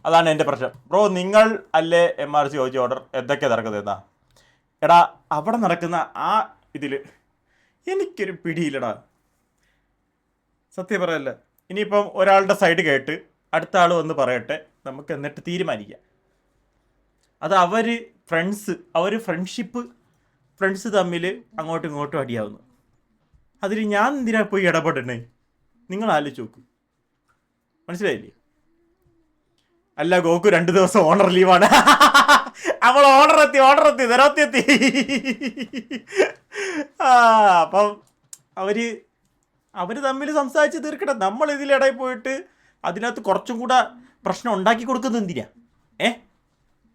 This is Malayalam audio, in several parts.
അതാണ് എൻ്റെ പ്രശ്നം. ബ്രോ നിങ്ങൾ അല്ലേ MRC ചോദിച്ച ഓർഡർ എന്തൊക്കെയാണ് നടക്കുന്നത് എന്നാ? എടാ അവിടെ നടക്കുന്ന ആ ഇതിൽ എനിക്കൊരു പിടിയില്ലടാ, സത്യം പറയല്ല. ഇനിയിപ്പം ഒരാളുടെ സൈഡ് കേട്ട് അടുത്ത ആൾ വന്ന് പറയട്ടെ, നമുക്ക് എന്നിട്ട് തീരുമാനിക്കാം. അത് അവർ ഫ്രണ്ട്സ് തമ്മിൽ അങ്ങോട്ടും ഇങ്ങോട്ടും അടിയാവുന്നു. അതിൽ ഞാൻ എന്തിനാ പോയി ഇടപെടണേ? നിങ്ങൾ ആലോചിച്ച് നോക്ക്. മനസ്സിലായില്ലേ? അല്ല ഗോകു 2 ദിവസം ഓണർ ലീവാണ്. അവൾ ഓർഡർ എത്തി നിരത്തി. അപ്പം അവര് തമ്മിൽ സംസാരിച്ച് തീർക്കട്ടെ. നമ്മൾ ഇതിലിടയിൽ പോയിട്ട് അതിനകത്ത് കുറച്ചും കൂടെ പ്രശ്നം ഉണ്ടാക്കി കൊടുക്കുന്നത് എന്തിനാ?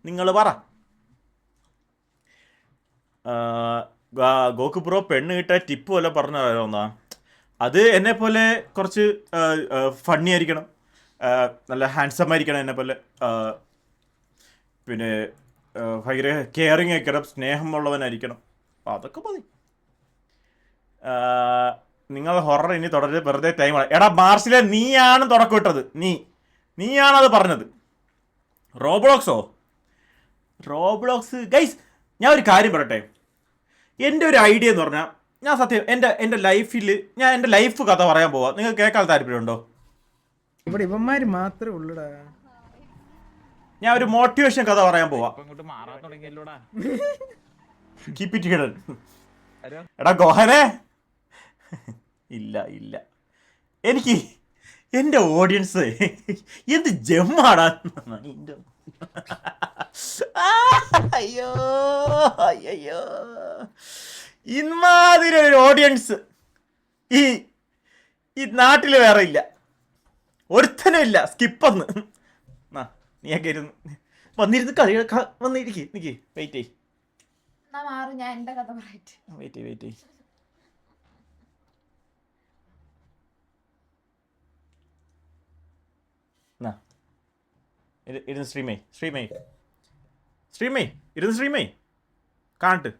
നിങ്ങൾ പറ. ഗോകു ബ്രോ പെണ്ണ് കിട്ടാൻ ടിപ്പ് വല്ല പറഞ്ഞു തരാമെന്നാ? അത് എന്നെ പോലെ കുറച്ച് ഫണ്ണി ആയിരിക്കണം, നല്ല ഹാൻഡ്സം ആയിരിക്കണം, എന്നെ പോലെ പിന്നെ ഭയങ്കര കെയറിങ് ആയിരിക്കണം, സ്നേഹമുള്ളവനായിരിക്കണം. അപ്പം അതൊക്കെ മതി. നിങ്ങൾ ഹൊറർ ഇനി തുടരെ വെറുതെ ടൈമാണ്. എടാ മാർച്ചിലെ നീയാണ് തുടക്കം ഇട്ടത്, നീയാണത് പറഞ്ഞത്. റോബ്ലോക്സ് ഗൈസ്, ഞാൻ ഒരു കാര്യം പറയട്ടെ. എൻ്റെ ഒരു ഐഡിയ എന്ന് പറഞ്ഞാൽ, ഞാൻ സത്യം എൻ്റെ ലൈഫിൽ ഞാൻ എൻ്റെ ലൈഫ് കഥ പറയാൻ പോവാം. നിങ്ങൾക്ക് കേൾക്കാൻ താല്പര്യമുണ്ടോ? ഇവിടെ ഇവന്മാര് മാത്രമേ ഉള്ളൂടാ. ഞാൻ ഒരു മോട്ടിവേഷൻ കഥ പറയാൻ പോവാ. Keep it hidden. എടാ ഗോഹനെ, ഇല്ല എനിക്ക് എൻ്റെ ഓഡിയൻസ് എന്ത് ജമ്മാടാ. അയ്യോ ഇമാതിരി ഒരു ഓഡിയൻസ് ഈ നാട്ടിൽ വേറെ ഇല്ല, ഒരുത്തനും ഇല്ല. സ്കിപ്പെന്ന് നീയൊക്കെ ഇരുന്ന് വന്നിരുന്ന് കളി വന്നിരിക്കും. നിക്ക് വെയിറ്റ് ചെയ്. ഇരുന്ന് സ്ട്രീമേ കാണിട്ട്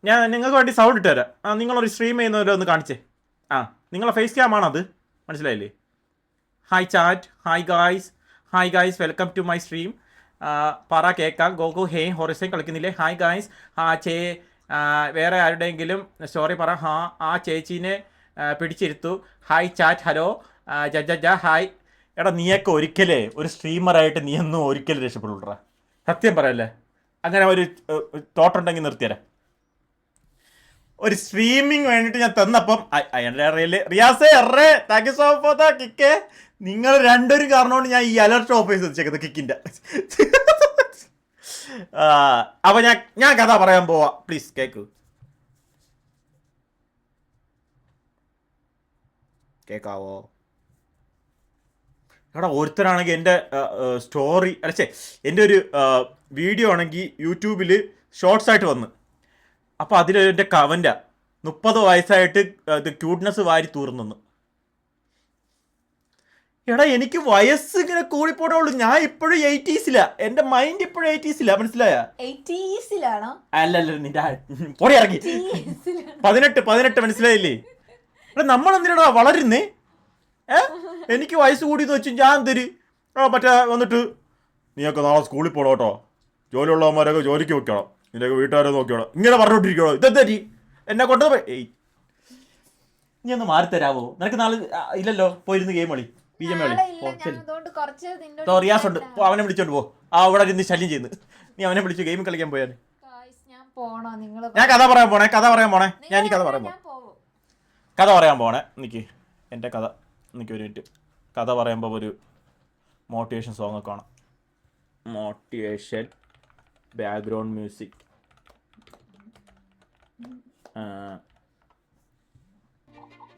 ഞാൻ നിങ്ങൾക്ക് വേണ്ടി സൗണ്ട് ഇട്ട് തരാം. നിങ്ങളൊരു സ്ട്രീം ചെയ്യുന്നവരെ ഒന്ന് കാണിച്ചേ. നിങ്ങളെ ഫേസ് ക്യാം ആണത്, മനസ്സിലായില്ലേ? Hi chat, hi guys welcome to my stream. പറ കേൾക്കാം. ഗോകു ഹേ ഹൊറിസൈൻ കളിക്കുന്നില്ലേ? Hi guys. വേറെ ആരുടെയെങ്കിലും സ്റ്റോറി പറ. ആ ചേച്ചീനെ പിടിച്ചിരുത്തു. Hi chat, hello hi. എടാ നീയൊക്കെ ഒരിക്കലേ ഒരു സ്ട്രീമറായിട്ട് നീ ഒന്നും ഒരിക്കലും രക്ഷപ്പെടുള്ളൂടാ, സത്യം പറയല്ലേ. അങ്ങനെ ഒരു തോട്ടുണ്ടെങ്കിൽ നിർത്തിയരാ. ഒരു സ്ട്രീമിങ് വേണ്ടിയിട്ട് ഞാൻ തന്നപ്പം റിയാസേ അറേ thank you so for the kick. നിങ്ങൾ രണ്ടൊരു കാരണമാണ് ഞാൻ ഈ അലർട്ട് ഓഫ് ചെയ്ത് വെച്ചേക്കുന്നത് കിക്കിൻ്റെ. അപ്പൊ ഞാൻ കഥ പറയാൻ പോവാ, പ്ലീസ് കേക്കാവോ? എടാ ഒരുത്തരാണെങ്കിൽ എൻ്റെ സ്റ്റോറി എൻ്റെ ഒരു വീഡിയോ ആണെങ്കിൽ യൂട്യൂബിൽ ഷോർട്സ് ആയിട്ട് വന്ന്, അപ്പോൾ അതിലെൻ്റെ കമൻറ്റാ 30 വയസ്സായിട്ട് ക്യൂട്ട്നെസ് വാരി തൂർന്നു. എടാ എനിക്ക് വയസ്സ് ഇങ്ങനെ കൂടിപ്പോടുള്ളൂ. ഞാൻ ഇപ്പോഴും 80s, എൻ്റെ മൈൻഡ് ഇപ്പോഴും 80s, മനസ്സിലായ? അല്ല നിന്റെ പൊടി ഇറങ്ങി 18 മനസ്സിലായില്ലേ? എടാ നമ്മളെന്തിനാ വളരുന്നേ? എനിക്ക് വയസ്സ് കൂടിയെന്ന് വെച്ച് ഞാൻ തരി മറ്റേ വന്നിട്ട് നീയൊക്കെ നാളെ സ്കൂളിൽ പോകണം കേട്ടോ, ജോലിയുള്ളവന്മാരൊക്കെ ജോലിക്ക് വെക്കണം, നിൻ്റെയൊക്കെ വീട്ടുകാരെ നോക്കിയോളാം, ഇങ്ങനെ പറഞ്ഞോണ്ടിരിക്കണോ? ഇതെന്തരി എന്നെ കൊണ്ട് നീ ഒന്ന് മാറിത്തരാവോ? നിനക്ക് നാളെ ഇല്ലല്ലോ, പോയിരുന്ന് ഗെയിം കളി, BGM കളി. റിയാസ് ഉണ്ട്, അവനെ വിളിച്ചോണ്ട് പോ. അവിടെ ഇരുന്ന് ശല്യം ചെയ്യുന്നു. നീ അവനെ വിളിച്ചു ഗെയിം കളിക്കാൻ പോയാൽ. ഞാൻ കഥ പറയാൻ പോണേ. ഞാൻ ഈ കഥ പറയാൻ പോണേ. നിക്ക് എൻ്റെ കഥ, എനിക്ക് ഒരു മിനിറ്റ്. കഥ പറയുമ്പോൾ ഒരു മോട്ടിവേഷൻ സോങ് ഒക്കെ കാണാം. Motivation background music.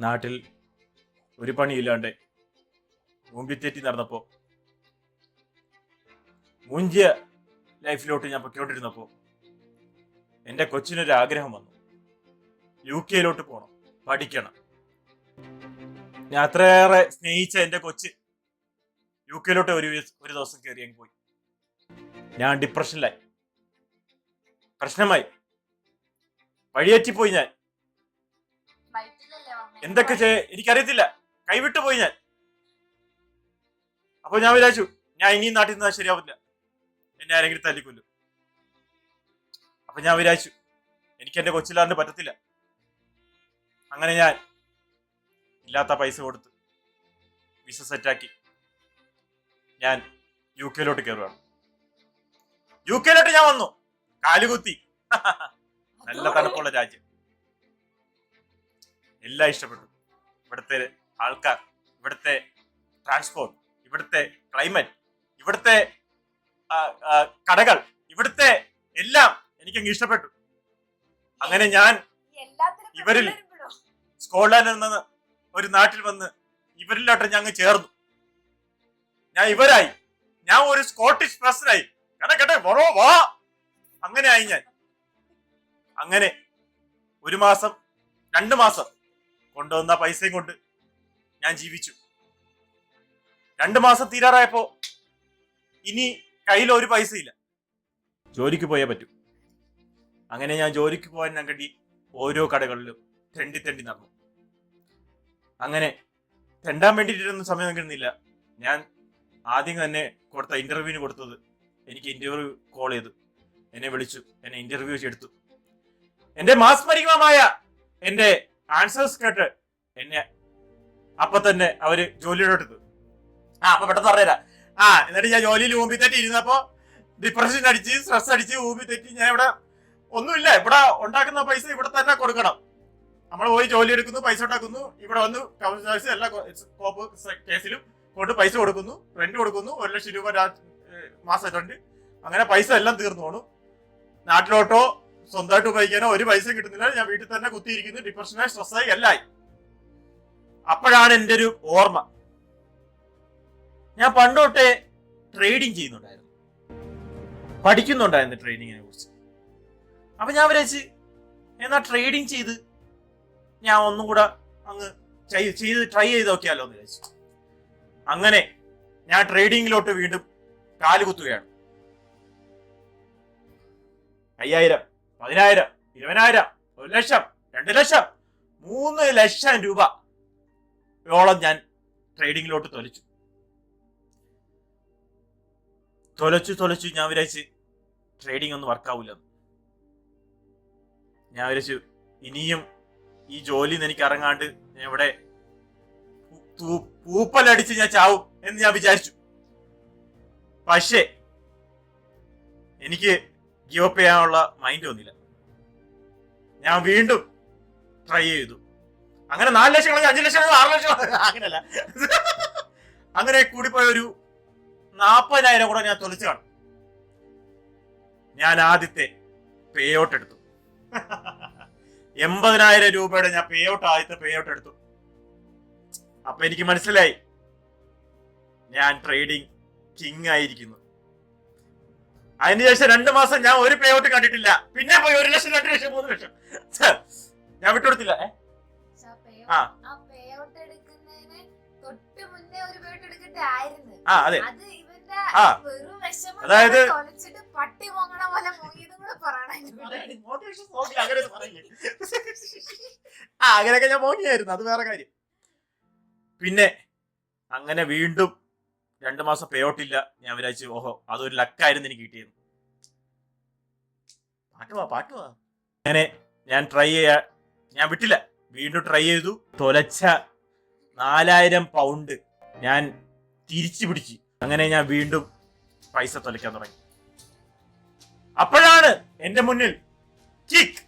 നാട്ടിൽ ഒരു പണിയില്ലാണ്ട് മുമ്പിത്തെറ്റി നടന്നപ്പോൾ, മൂഞ്ചിയ ലൈഫിലോട്ട് ഞാൻ പൊയ്ക്കൊണ്ടിരുന്നപ്പോൾ എൻ്റെ കൊച്ചിനൊരു ആഗ്രഹം വന്നു. UK പോകണം, പഠിക്കണം. ഞാൻ അത്രയേറെ സ്നേഹിച്ച എൻ്റെ കൊച്ച് UK ഒരു ദിവസം കയറി അങ്ങ് പോയി. ഞാൻ ഡിപ്രഷനിലായി, പ്രശ്നമായി, വഴിയേറ്റിപ്പോയി. ഞാൻ എന്തൊക്കെ എനിക്കറിയത്തില്ല, കൈവിട്ടു പോയി ഞാൻ. അപ്പോൾ ഞാൻ വിചാരിച്ചു ഞാൻ ഇനിയും നാട്ടിൽ നിന്നാൽ ശരിയാവില്ല, എന്നെ ആരെങ്കിലും തല്ലിക്കൊല്ലും. അപ്പൊ ഞാൻ വിചാരിച്ചു എനിക്ക് എന്റെ കൊച്ചിലാണ്ട് പറ്റത്തില്ല. അങ്ങനെ ഞാൻ ഇല്ലാത്ത പൈസ കൊടുത്ത് വിസ സെറ്റാക്കി ഞാൻ UK കയറുകയാണ്. UK ഞാൻ വന്നു, കാലുകുത്തി. നല്ല തണുപ്പുള്ള രാജ്യം, എല്ലാം ഇഷ്ടപ്പെട്ടു. ഇവിടുത്തെ ആൾക്കാർ, ഇവിടുത്തെ ട്രാൻസ്പോർട്ട്, ഇവിടുത്തെ ക്ലൈമറ്റ്, ഇവിടുത്തെ കടകൾ, ഇവിടുത്തെ എല്ലാം എനിക്കങ്ങ് ഇഷ്ടപ്പെട്ടു. അങ്ങനെ ഞാൻ ഇവരിൽ സ്കോട്ട്ലാൻഡിൽ നിന്ന് ഒരു നാട്ടിൽ വന്ന് ഇവരിലോട്ട് ഞങ്ങൾ ചേർന്നു. ഞാൻ ഇവരായി, ഞാൻ ഒരു സ്കോട്ടിഷ് പേഴ്സണായി. കേട്ടെ വാ, അങ്ങനെ ആയി ഞാൻ. അങ്ങനെ 1 മാസം 2 മാസം കൊണ്ടുവന്ന പൈസയും കൊണ്ട് ഞാൻ ജീവിച്ചു. 2 മാസം തീരാറായപ്പോ ഇനി കയ്യിൽ ഒരു പൈസ ഇല്ല, ജോലിക്ക് പോയേ പറ്റൂ. അങ്ങനെ ഞാൻ ജോലിക്ക് പോകാൻ ഞാൻ കണ്ടി ഓരോ കടകളിലും തെണ്ടി നടന്നു. അങ്ങനെ തെണ്ടാൻ വേണ്ടിയിട്ടൊന്നും സമയം കിട്ടുന്നില്ല. ഞാൻ ആദ്യം തന്നെ കൊടുത്ത ഇന്റർവ്യൂവിന് കൊടുത്തത്, എനിക്ക് ഇന്റർവ്യൂ കോൾ ചെയ്തു, എന്നെ വിളിച്ചു, എന്നെ ഇന്റർവ്യൂ എടുത്തു. എന്റെ മാസ്മരികമായ എന്റെ ആൻസേഴ്സ് കേട്ട് എന്നെ അപ്പൊ തന്നെ അവര് ജോലിയോടെടുത്തു. അപ്പൊ പെട്ടെന്ന് പറഞ്ഞുതരാം. എന്നിട്ട് ഞാൻ ജോലിയിൽ ഊമ്പി തെറ്റി ഇരുന്നപ്പോ ഡിപ്രഷൻ അടിച്ച്, സ്ട്രെസ് അടിച്ച്, ഊമ്പി തെറ്റി ഞാൻ ഇവിടെ ഒന്നുമില്ല, ഇവിടെ ഉണ്ടാക്കുന്ന പൈസ ഇവിടെ തന്നെ കൊടുക്കണം. നമ്മൾ പോയി ജോലി എടുക്കുന്നു, പൈസ ഉണ്ടാക്കുന്നു, ഇവിടെ വന്ന് കൗൺസിലേഴ്സ് എല്ലാ കോപ്പ് കേസിലും കൊണ്ട് പൈസ കൊടുക്കുന്നു, റെന്റ് കൊടുക്കുന്നു, 1 ലക്ഷം രൂപ മാസം റെന്റ്. അങ്ങനെ പൈസ എല്ലാം തീർന്നു പോണു. നാട്ടിലോട്ടോ സ്വന്തമായിട്ട് ഉപയോഗിക്കാനോ ഒരു പൈസ കിട്ടുന്നില്ല. ഞാൻ വീട്ടിൽ തന്നെ കുത്തിയിരിക്കുന്നു, ഡിപ്രഷനായി, സ്ട്രെസ്സായി, എല്ലായി. അപ്പോഴാണ് എൻ്റെ ഒരു ഓർമ്മ, ഞാൻ പണ്ടോട്ടെ ട്രേഡിങ് ചെയ്യുന്നുണ്ടായിരുന്നു, പഠിക്കുന്നുണ്ടായിരുന്നു ട്രേഡിങ്ങിനെ കുറിച്ച്. അപ്പൊ ഞാൻ വിചാരിച്ച് എന്നാ ട്രേഡിങ് ചെയ്ത് ഞാൻ ഒന്നും കൂടെ അങ്ങ് ചെയ്ത് ട്രൈ ചെയ്ത് നോക്കിയാലോ എന്ന് വിചാരിച്ചു. അങ്ങനെ ഞാൻ ട്രേഡിങ്ങിലോട്ട് വീണ്ടും കാലുകുത്തുകയാണ്. 5000, 10000, 20000, 1 ലക്ഷം, 2 ലക്ഷം, 3 ലക്ഷം രൂപയോളം ഞാൻ ട്രേഡിങ്ങിലോട്ട് തൊലച്ചു. ഞാൻ വിചാരിച്ച് ട്രേഡിംഗ് ഒന്നും വർക്കാവില്ല. ഞാൻ വിചാരിച്ചു ഇനിയും ഈ ജോലിയിൽ നിന്ന് എനിക്ക് ഇറങ്ങാണ്ട് ഞാൻ ഇവിടെ പൂപ്പലടിച്ച് ഞാൻ ചാവും എന്ന് ഞാൻ വിചാരിച്ചു. പക്ഷേ എനിക്ക് ഗിവ് അപ്പ് ചെയ്യാനുള്ള മൈൻഡ് വന്നില്ല. ഞാൻ വീണ്ടും ട്രൈ ചെയ്തു. അങ്ങനെ 4 ലക്ഷം, 5 ലക്ഷം, 6 ലക്ഷം, അങ്ങനെയല്ല, അങ്ങനെ കൂടിപ്പോയ ഒരു 40,000 കൂടെ ഞാൻ തൊലിച്ചു കാണും. ഞാൻ ആദ്യത്തെ പേ ഔട്ട് എടുത്തു. 80,000 രൂപയുടെ ഞാൻ ആദ്യത്തെ പേ ഔട്ട് എടുത്തു. അപ്പൊ എനിക്ക് മനസ്സിലായി ഞാൻ ട്രേഡിംഗ് കിങ് ആയിരിക്കുന്നു. അതിനുശേഷം 2 മാസം ഞാൻ ഒരു പേ ഔട്ട് കണ്ടിട്ടില്ല. പിന്നെ പോയി 1 ലക്ഷം, 2 ലക്ഷം, 3 ലക്ഷം ഞാൻ വിട്ടുകൊടുത്തില്ല. അതെ, അതായത് അങ്ങനെയൊക്കെ ഞാൻ മോങ്ങിയായിരുന്നു, അത് വേറെ കാര്യം. പിന്നെ അങ്ങനെ വീണ്ടും 2 മാസം പേ ഔട്ട് ഇല്ല. ഞാൻ വിചാരിച്ചു ഓഹോ അതൊരു ലക്കായിരുന്നു എനിക്ക് കിട്ടിയത്. പാട്ടുവാ. അങ്ങനെ ഞാൻ വിട്ടില്ല, വീണ്ടും ട്രൈ ചെയ്തു. തൊലച്ച 4000 പൗണ്ട് ഞാൻ തിരിച്ചു പിടിച്ചു. അങ്ങനെ ഞാൻ വീണ്ടും പൈസ തൊലയ്ക്കാൻ തുടങ്ങി. അപ്പോഴാണ് എന്റെ മുന്നിൽ കിക്ക്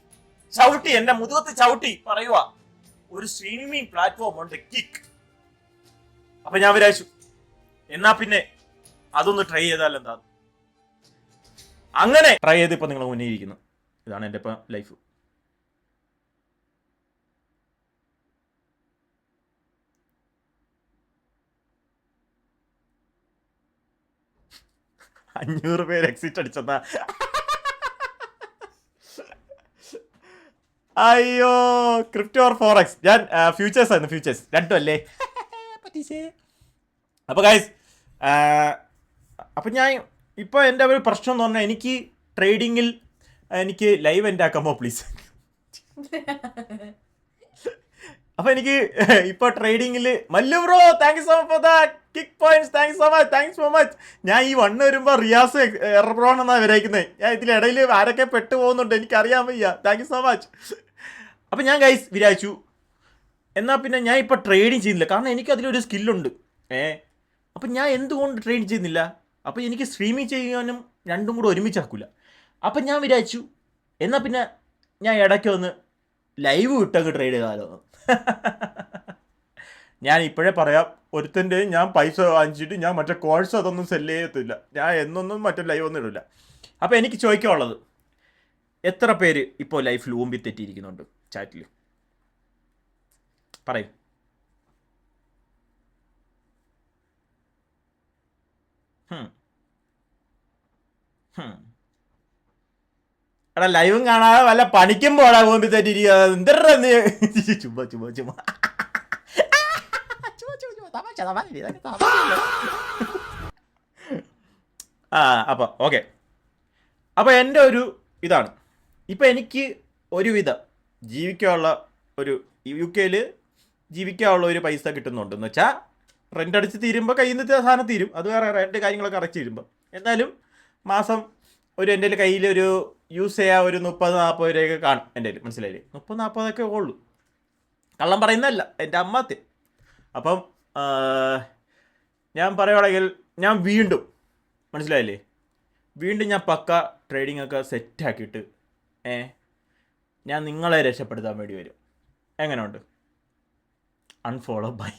ചവിട്ടി, എന്റെ മുതുകത്ത് ചവിട്ടി പറയുക, ഒരു സ്ട്രീമിംഗ് പ്ലാറ്റ്ഫോം ഉണ്ട്, കിക്ക്. അപ്പൊ ഞാൻ വിചാരിച്ചു എന്നാ പിന്നെ അതൊന്ന് ട്രൈ ചെയ്താൽ എന്താ. അങ്ങനെ ട്രൈ ചെയ്ത് ഇപ്പൊ നിങ്ങൾ മുന്നേ ഇരിക്കുന്നു. ഇതാണ് എന്റെ ഇപ്പൊ ലൈഫ്. $500 എക്സിറ്റ് അടിച്ചെന്നാ. അയ്യോ, ക്രിപ്റ്റോ ഓർ ഫോറക്സ്. ഞാൻ ഫ്യൂച്ചേഴ്സ് ആയിരുന്നു, ഫ്യൂച്ചേഴ്സ് രണ്ടും അല്ലേ. അപ്പൊ ഗൈസ്, അപ്പൊ ഞാൻ ഇപ്പൊ എൻ്റെ ഒരു പ്രശ്നം എന്ന് പറഞ്ഞാൽ എനിക്ക് ട്രേഡിങ്ങിൽ എനിക്ക് ലൈവ് എൻ്റെ ആക്കാമോ പ്ലീസ്. അപ്പോൾ എനിക്ക് ഇപ്പോൾ ട്രേഡിങ്ങിൽ Mallu bro thank you so much for the kick points, thanks so much. ഞാൻ ഈ 1 വരുമ്പോൾ റിയാസ് എറബ്രോൺ എന്നാണ് വരയ്ക്കുന്നത്. ഞാൻ ഇതിലിടയിൽ ആരൊക്കെ പെട്ടു പോകുന്നുണ്ട് എനിക്കറിയാൻ വയ്യ. Thank you so much. അപ്പോൾ ഞാൻ ഗൈസ് വിചാരിച്ചു എന്നാൽ പിന്നെ ഞാൻ ഇപ്പോൾ ട്രേഡിങ് ചെയ്യുന്നില്ല, കാരണം എനിക്ക് അതിലൊരു സ്കില്ലുണ്ട്. അപ്പം ഞാൻ എന്തുകൊണ്ട് ട്രേഡ് ചെയ്യുന്നില്ല? അപ്പോൾ എനിക്ക് സ്ട്രീമിങ് ചെയ്യാനും രണ്ടും കൂടെ ഒരുമിച്ചാക്കില്ല. അപ്പം ഞാൻ വിചാരിച്ചു എന്നാൽ പിന്നെ ഞാൻ ഇടയ്ക്ക് ഒന്ന് ലൈവ് വിട്ടങ്ങ് ട്രേഡ് ചെയ്താലോ. ഞാൻ ഇപ്പോഴേ പറയാം, ഒരുത്തൻ്റെ ഞാൻ പൈസ വാങ്ങിച്ചിട്ട് ഞാൻ മറ്റേ കോഴ്സ് അതൊന്നും സെല്ല് ചെയ്യത്തില്ല. ഞാൻ എന്നൊന്നും മറ്റേ ലൈവ് ഒന്നും ഇടില്ല. അപ്പോൾ എനിക്ക് ചോദിക്കാനുള്ളത്, എത്ര പേര് ഇപ്പോൾ ലൈഫിൽ ഊമ്പി തെറ്റിയിരിക്കുന്നുണ്ട് ചാറ്റിൽ? പറയും. എടാ ലൈവും കാണാതെ വല്ല പണിക്കും പോടാ ഊമ്പി തെറ്റിയിരിക്കുക. എന്തരാ നീ? ചുമ്മാ അപ്പോൾ ഓക്കെ. അപ്പോൾ എൻ്റെ ഒരു ഇതാണ്, ഇപ്പം എനിക്ക് ഒരുവിധം ജീവിക്കാനുള്ള ഒരു UK ജീവിക്കാനുള്ള ഒരു പൈസ കിട്ടുന്നുണ്ട്. എന്ന് വെച്ചാൽ റെൻ്റ് അടിച്ച് തീരുമ്പോൾ കയ്യിൽ നിന്ന് സാധനം തീരും, അത് വേറെ റെൻ്റ് കാര്യങ്ങളൊക്കെ അടച്ച് തീരുമ്പോൾ. എന്നാലും മാസം ഒരു എൻ്റെ കയ്യിലൊരു യൂസ് ചെയ്യാൻ ഒരു 30-40 രൂപയൊക്കെ കാണും എൻ്റെ കയ്യിൽ. മനസ്സിലായില്ലേ? 30-40 ഉള്ളൂ, കള്ളം പറയുന്നതല്ല, എൻ്റെ അമ്മത്തെ. അപ്പം ഞാൻ പറയുകയാണെങ്കിൽ ഞാൻ വീണ്ടും, മനസ്സിലായില്ലേ, വീണ്ടും ഞാൻ പക്ക ട്രേഡിംഗ് ഒക്കെ സെറ്റാക്കിയിട്ട് ഞാൻ നിങ്ങളെ രക്ഷപ്പെടുത്താൻ വേണ്ടി വരും. എങ്ങനെയുണ്ട്? Unfollow bye.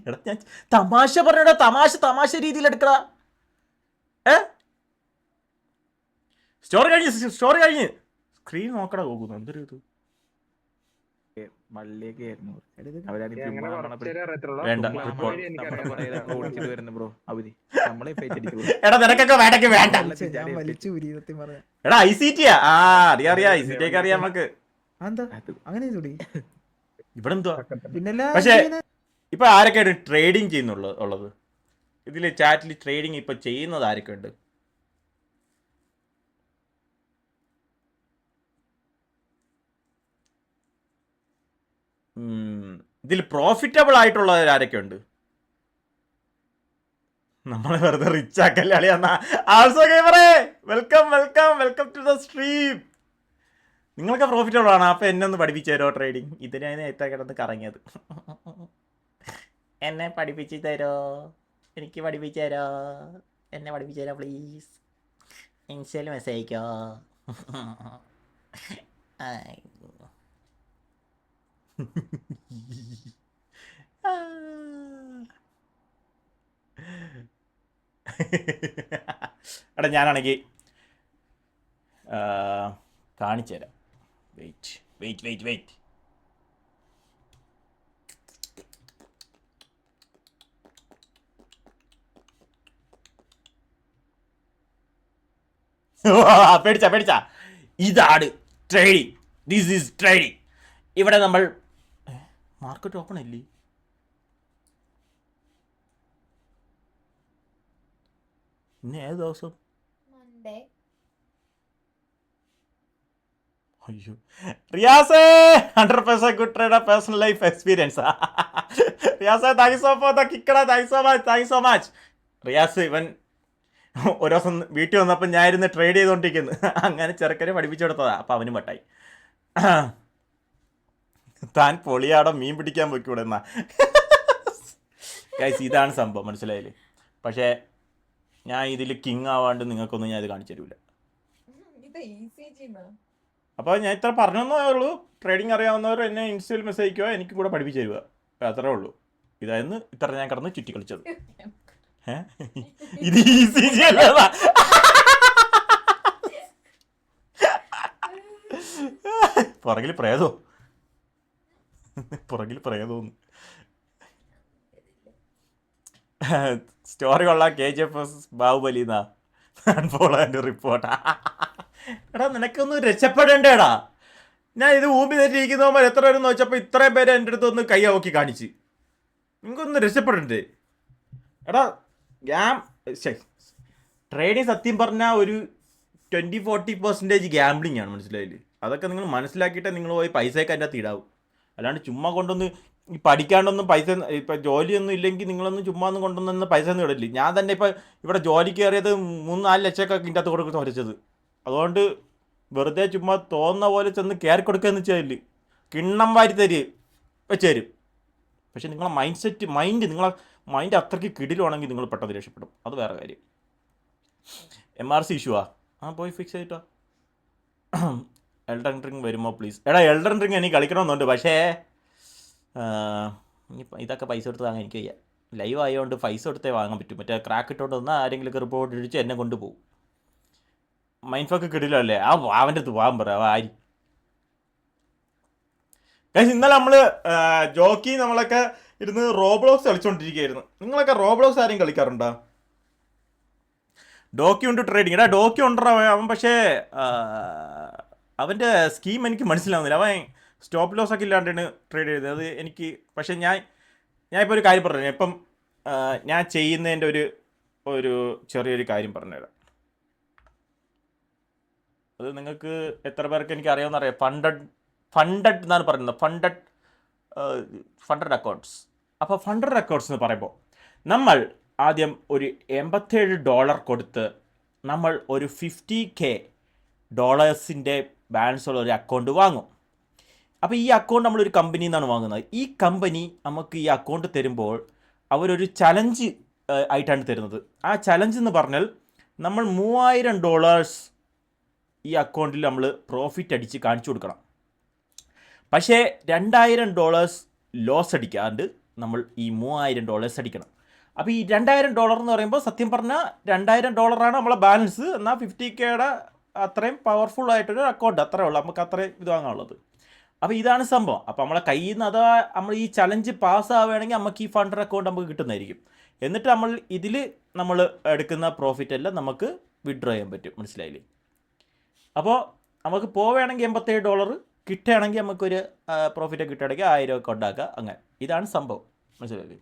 എടാ ഞാൻ തമാശ പറഞ്ഞടാ, തമാശ രീതിയിൽ എടുക്കടാ. സ്റ്റോറി കഴിഞ്ഞ് സ്ക്രീൻ നോക്കടാ പോകുന്നു. എന്തൊരു ഇത് എടാ നിനക്കൊക്കെ വേണ്ടക്ക് വേണ്ട. എടാ ICT-യാ? അറിയാം ICT ഒക്കെ അറിയാം നമുക്ക്. ഇവിടെ എന്തുവാ പക്ഷെ ഇപ്പൊ ആരൊക്കെയാണ് ട്രേഡിങ് ചെയ്യുന്നുള്ളത്? ഇതില് ചാറ്റിൽ ട്രേഡിങ് ഇപ്പൊ ചെയ്യുന്നത് ആരൊക്കെ ഉണ്ട്? ഇതിൽ പ്രോഫിറ്റബിൾ ആയിട്ടുള്ളവർ ആരൊക്കെ ഉണ്ട്? നമ്മളെ വെറുതെ റിച്ച് ആക്കല്ലേ അളിയാ. ആൾസോ ഗെയിമറേ വെൽക്കം ടു ദ സ്ട്രീം. നിങ്ങളൊക്കെ പ്രോഫിറ്റബിൾ ആണ്. അപ്പം എന്നെ ഒന്ന് പഠിപ്പിച്ചു തരുമോ ട്രേഡിങ്? ഇതിനാണ് എത്ര കിടന്ന് കറങ്ങിയത്. എന്നെ പഠിപ്പിച്ചു തരോ? എനിക്ക് പഠിപ്പിച്ചു തരോ? എന്നെ പഠിപ്പിച്ചു തരാം പ്ലീസ്. ഇൻസ്റ്റയിൽ മെസ്സേജ് അയക്കോ? എടാ ഞാനാണെങ്കിൽ കാണിച്ചു തരാം. വെയിറ്റ്. പേടിച്ച ഇതാണ് ട്രേഡിങ്. This is trading. ഇവിടെ നമ്മൾ മാർക്കറ്റ് ഓപ്പൺ അല്ലേ? ഇന്ന് ഏത് ദിവസം? അയ്യോ റിയാസേ 100% good trader personal life experience. റിയാസേ thank you so for the കിക്കടാ. Thank you so much Riyas. ഇവൻ ഒരു ദിവസം വീട്ടിൽ വന്നപ്പോൾ ഞാൻ ഇരുന്ന് ട്രേഡ് ചെയ്തുകൊണ്ടിരിക്കുന്നു. അങ്ങനെ ചെറുക്കനെ പഠിപ്പിച്ചു കൊടുത്തതാ. അപ്പം അവനും വട്ടായി. താൻ പൊളിയാടോ മീൻ പിടിക്കാൻ പോയിക്കൂടെ എന്നാ. ഗൈസ് ഇതാണ് സംഭവം, മനസ്സിലായില്ലേ? പക്ഷേ ഞാൻ ഇതിൽ കിങ് ആവാണ്ട് നിങ്ങൾക്കൊന്നും ഞാൻ ഇത് കാണിച്ചു തരൂല. അപ്പോൾ ഞാൻ ഇത്ര പറഞ്ഞെന്നേ ഉള്ളൂ. ട്രേഡിങ് അറിയാവുന്നവർ എന്നെ ഇൻസ്റ്റയിൽ മെസ്സേജ് അയക്കുക, എനിക്ക് കൂടെ പഠിപ്പിച്ചു തരിക, അത്രേ ഉള്ളൂ. ഇതായിരുന്നു ഇത്ര ഞാൻ കിടന്ന് ചുറ്റി കളിച്ചത്. ഇത് ECG അല്ല. പുറകിൽ പ്രേതോന്ന്. സ്റ്റോറി കൊള്ളാം. KGF ബാഹുബലി എന്നാ അൺഫോളോന്റെ റിപ്പോർട്ടാ. എടാ നിനക്കൊന്ന് രക്ഷപ്പെടേണ്ടേടാ. ഞാൻ ഇത് ഊമ്പി തെറ്റിയിരിക്കുന്നവന്മാർ എത്ര പേരെന്ന് വെച്ചപ്പോൾ ഇത്രയും പേര് എൻ്റെ അടുത്ത് ഒന്ന് കൈ നോക്കി കാണിച്ച്. നിങ്ങൾക്കൊന്ന് രക്ഷപ്പെടണ്ടേ? എടാ ഞാൻ ട്രേഡിങ് സത്യം പറഞ്ഞാൽ ഒരു 20-40% ഗ്യാംബ്ലിംഗ് ആണ്, മനസ്സിലായില്ലേ? അതൊക്കെ നിങ്ങൾ മനസ്സിലാക്കിയിട്ടേ നിങ്ങൾ പോയി പൈസയൊക്കെ അതിൻ്റെ അകത്ത് ഇടാവും. അല്ലാണ്ട് ചുമ്മാ കൊണ്ടൊന്ന് ഈ പഠിക്കാണ്ടൊന്നും പൈസ ഇപ്പം ജോലിയൊന്നും ഇല്ലെങ്കിൽ നിങ്ങളൊന്നും ചുമ്മാ ഒന്നും കൊണ്ടുവന്ന പൈസ ഒന്നും ഇടല്ലേ. ഞാൻ തന്നെ ഇപ്പം ഇവിടെ ജോലിക്ക് കയറിയത് 3-4 ലക്ഷമൊക്കെ ഇതിൻ്റെ അകത്ത് കൊടുത്ത് തുരച്ചത്. അതുകൊണ്ട് വെറുതെ ചുമ്മാ തോന്നുന്ന പോലെ ചെന്ന് കയറി കൊടുക്കുകയെന്ന് വെച്ചാൽ കിണ്ണം വാരി വെച്ച് തരും. പക്ഷെ നിങ്ങളെ നിങ്ങളെ മൈൻഡ് അത്രയ്ക്ക് കിടിലുവാണെങ്കിൽ നിങ്ങൾ പെട്ടെന്ന് രക്ഷപ്പെടും. അത് വേറെ കാര്യം. MRC ഇഷ്യൂവാ പോയി ഫിക്സ് ചെയ്തിട്ടോ. എൽഡൻ റിംഗ് വരുമോ പ്ലീസ്? എടാ എൽഡൻ റിംഗ് എനിക്ക് കളിക്കണമെന്നുണ്ട്, പക്ഷേ ഇനിയിപ്പോൾ ഇതൊക്കെ പൈസ കൊടുത്ത് വാങ്ങാൻ എനിക്ക് വയ്യ. ലൈവ് ആയതുകൊണ്ട് പൈസ കൊടുത്തേ വാങ്ങാൻ പറ്റും. മറ്റേ ക്രാക്ക് ഇട്ടോണ്ട് വന്നാൽ ആരെങ്കിലും റിപ്പോർട്ട് ഇടിച്ച് എന്നെ കൊണ്ടുപോകും. മൈൻഡൊക്കെ കിടിലല്ലേ? അവൻ്റെ അടുത്ത് പോകാൻ പറയാം ആരി. ഇന്നലെ നമ്മൾ ജോക്കി നമ്മളൊക്കെ ഇരുന്ന് റോബ്ലോക്സ് കളിച്ചുകൊണ്ടിരിക്കുകയായിരുന്നു. നിങ്ങളൊക്കെ റോബ്ലോക്സ് ആരെയും കളിക്കാറുണ്ടോ? ഡോക്കി ഉണ്ട് ട്രേഡിങ്. എടാ ഡോക്കി ഉണ്ടോ അവൻ? പക്ഷേ അവൻ്റെ സ്കീം എനിക്ക് മനസ്സിലാവുന്നില്ല. അവൻ സ്റ്റോപ്പ് ലോസ് ഒക്കെ ഇല്ലാണ്ടാണ് ട്രേഡ് ചെയ്തത്. അത് എനിക്ക് പക്ഷേ ഞാനിപ്പോൾ ഒരു കാര്യം പറഞ്ഞു. ഇപ്പം ഞാൻ ചെയ്യുന്നതിൻ്റെ ഒരു ചെറിയൊരു കാര്യം പറഞ്ഞുതരാം. അത് നിങ്ങൾക്ക് എത്ര പേർക്ക് എനിക്ക് അറിയാമെന്നറിയാം. ഫണ്ടഡ് എന്നാണ് പറയുന്നത്. Funded accounts. അപ്പോൾ ഫണ്ടഡ് അക്കൗണ്ട്സ് എന്ന് പറയുമ്പോൾ നമ്മൾ ആദ്യം ഒരു $87 കൊടുത്ത് നമ്മൾ ഒരു $50K ബാലൻസ് ഉള്ള ഒരു അക്കൗണ്ട് വാങ്ങും. അപ്പോൾ ഈ അക്കൗണ്ട് നമ്മളൊരു കമ്പനിയിൽ നിന്നാണ് വാങ്ങുന്നത്. ഈ കമ്പനി നമുക്ക് ഈ അക്കൗണ്ട് തരുമ്പോൾ അവരൊരു ചലഞ്ച് ആയിട്ടാണ് തരുന്നത്. ആ ചലഞ്ച് എന്ന് പറഞ്ഞാൽ നമ്മൾ $3000 ഈ അക്കൗണ്ടിൽ നമ്മൾ പ്രോഫിറ്റ് അടിച്ച് കാണിച്ചു കൊടുക്കണം. പക്ഷേ $2000 ലോസ് അടിക്കാണ്ട് നമ്മൾ ഈ $3000 അടിക്കണം. അപ്പോൾ ഈ $2000 എന്ന് പറയുമ്പോൾ സത്യം പറഞ്ഞാൽ $2000 നമ്മളെ ബാലൻസ്. എന്നാൽ 50Kയുടെ അത്രയും പവർഫുൾ ആയിട്ടൊരു അക്കൗണ്ട് അത്രേ ഉള്ളൂ. നമുക്ക് അത്രയും ഇത് വാങ്ങാനുള്ളത്. അപ്പോൾ ഇതാണ് സംഭവം. അപ്പോൾ നമ്മളെ കയ്യിൽ നിന്ന് അഥവാ നമ്മൾ ഈ ചലഞ്ച് പാസ്സാവുകയാണെങ്കിൽ നമുക്ക് ഈ ഫണ്ടഡ് അക്കൗണ്ട് നമുക്ക് കിട്ടുന്നതായിരിക്കും. എന്നിട്ട് നമ്മൾ എടുക്കുന്ന പ്രോഫിറ്റ് എല്ലാം നമുക്ക് വിഡ്രോ ചെയ്യാൻ പറ്റും. മനസ്സിലായില്ലേ? അപ്പോൾ നമുക്ക് പോവുകയാണെങ്കിൽ $87, കിട്ടുകയാണെങ്കിൽ നമുക്കൊരു പ്രോഫിറ്റ് കിട്ടുകയാണെങ്കിൽ 1000 ഒക്കെ ഉണ്ടാക്കുക. അങ്ങനെ ഇതാണ് സംഭവം. മനസ്സിലായില്ലേ?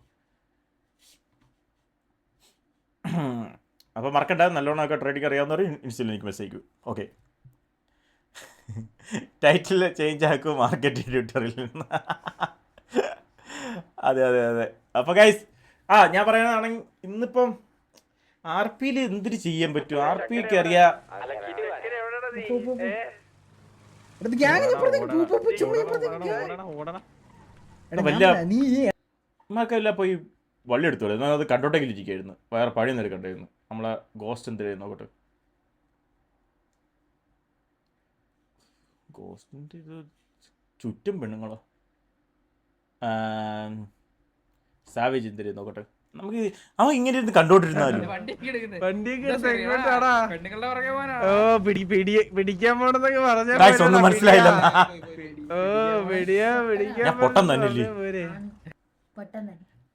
അപ്പോൾ മറക്കണ്ട, നല്ലോണമൊക്കെ ട്രേഡിങ് അറിയാവുന്നവർ ഇൻസ്റ്റയിൽ എനിക്ക് മെസ്സേജ് ചെയ്യൂ. ഓക്കെ, ടൈറ്റിൽ ചേഞ്ച് ആക്കും മാർക്കറ്റ് ട്വിറ്ററിൽ നിന്ന്. അതെ. അപ്പോൾ ഗൈസ് ഞാൻ പറയുന്നതാണെങ്കിൽ ഇന്നിപ്പം RPയിൽ എന്തിന് ചെയ്യാൻ പറ്റും? RPക്ക് അറിയാം. വലിയ പോയി വള്ളി എടുത്തോളൂ. എന്നാൽ അത് കണ്ടോട്ടെങ്കിലും ഇരിക്കുകയായിരുന്നു. വേറെ പഴയൊന്നും എടുക്കണ്ടായിരുന്നു. നമ്മളെ ഗോസ്റ്റ് എന്തിനായിരുന്നു നോക്കട്ടെ. ഗോസ്റ്റിൻ്റെ ഇത് ചുറ്റും പെണ്ണുങ്ങളോ? സാവേജ് എന്തിനായിരുന്നു നോക്കട്ടെ. നമുക്ക് അവൻ ഇങ്ങനെ ഇരുന്ന് കണ്ടോണ്ടിരുന്നാലും ഒന്നും മനസ്സിലായില്ല. ഞാൻ പൊട്ടം തന്നെ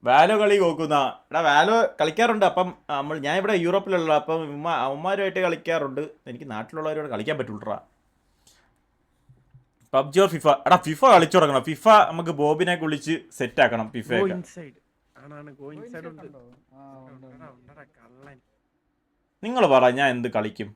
വാലോ കളി നോക്കുന്ന. എടാ വാലോ കളിക്കാറുണ്ട്. അപ്പം ഞാൻ ഇവിടെ യൂറോപ്പിലുള്ള. അപ്പം അവന്മാരുമായിട്ട് കളിക്കാറുണ്ട്. എനിക്ക് നാട്ടിലുള്ളവരോട് കളിക്കാൻ പറ്റുള്ളൂടാ. PUBG or FIFA? എടാ ഫിഫ കളിച്ചു തുടങ്ങണം. ഫിഫ നമുക്ക് ബോബിനെ വിളിച്ച് സെറ്റ് ആക്കണം. ഫിഫ നിങ്ങൾ പറ, ഞാൻ എന്ത് കളിക്കും?